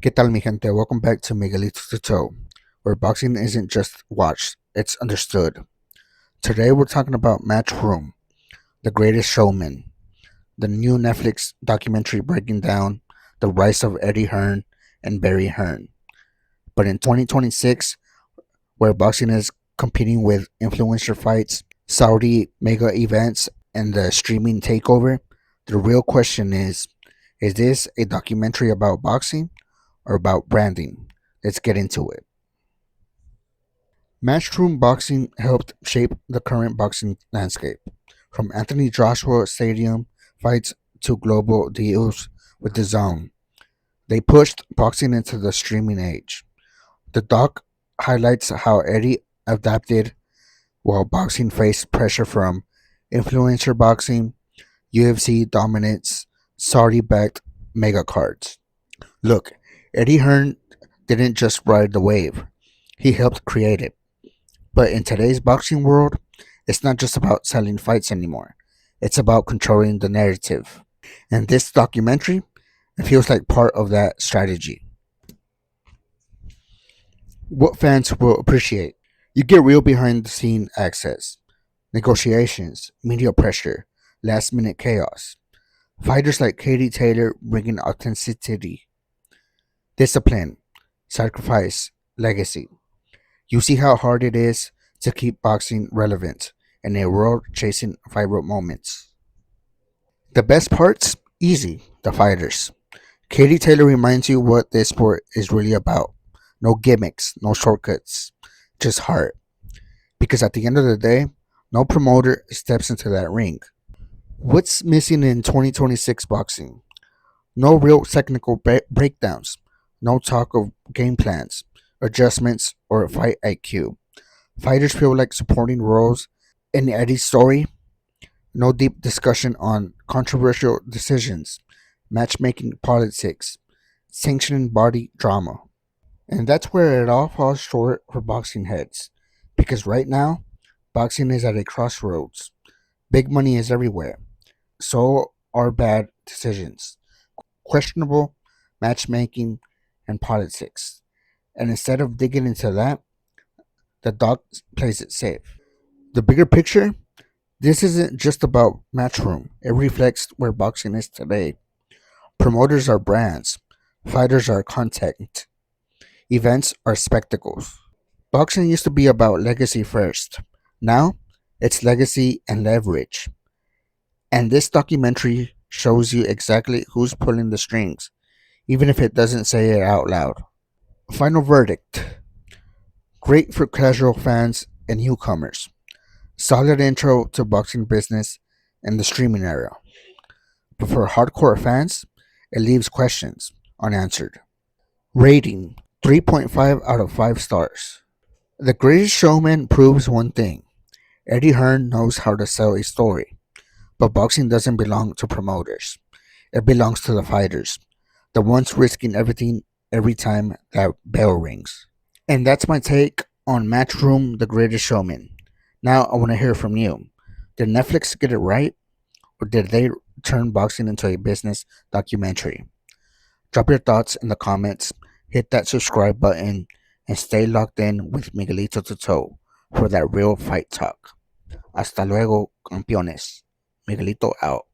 ¿Qué tal, mi gente? Welcome back to Miguelito To Toe, where boxing isn't just watched, it's understood. Today we're talking about Matchroom, the greatest showman, the new Netflix documentary breaking down the rise of Eddie Hearn and Barry Hearn. But in 2026, where boxing is competing with influencer fights, Saudi mega events, and the streaming takeover, the real question is this a documentary about boxing or about branding? Let's get into it. Matchroom boxing helped shape the current boxing landscape, from Anthony Joshua Stadium fights to global deals with the Zone. They pushed boxing into the streaming age. The doc highlights how Eddie adapted while boxing faced pressure from influencer boxing, UFC dominance, Saudi-backed mega cards. Look, Eddie Hearn didn't just ride the wave; he helped create it. But in today's boxing world, it's not just about selling fights anymore. It's about controlling the narrative. And this documentary, it feels like part of that strategy. What fans will appreciate. You get real behind the scene access, negotiations, media pressure, last minute chaos. Fighters like Katie Taylor bringing authenticity, discipline, sacrifice, legacy. You see how hard it is to keep boxing relevant in a world chasing viral moments. The best parts? Easy. The fighters. Katie Taylor reminds you what this sport is really about. No gimmicks, no shortcuts, just heart. Because at the end of the day, no promoter steps into that ring. What's missing in 2026 boxing? No real technical breakdowns, no talk of game plans, adjustments, or fight IQ. Fighters feel like supporting roles in Eddie's story. No deep discussion on controversial decisions, matchmaking politics, sanctioning body drama. And that's where it all falls short for boxing heads. Because right now, boxing is at a crossroads. Big money is everywhere. So are bad decisions, questionable matchmaking, and politics. And instead of digging into that, the doc plays it safe. The bigger picture, this isn't just about Matchroom. It reflects where boxing is today. Promoters are brands, fighters are content, events are spectacles. Boxing used to be about legacy first. Now, it's legacy and leverage. And this documentary shows you exactly who's pulling the strings, even if it doesn't say it out loud. Final verdict: great for casual fans and newcomers. Solid intro to boxing business and the streaming era. But for hardcore fans, it leaves questions unanswered. Rating: 3.5 out of 5 stars. The Greatest Showman proves one thing: Eddie Hearn knows how to sell a story. But boxing doesn't belong to promoters, it belongs to the fighters, the ones risking everything every time that bell rings. And that's my take on Matchroom, The Greatest Showman. Now I want to hear from you. Did Netflix get it right, or did they turn boxing into a business documentary? Drop your thoughts in the comments, hit that subscribe button, and stay locked in with Miguelito To Toe for that real fight talk. Hasta luego, campeones. Miguelito out.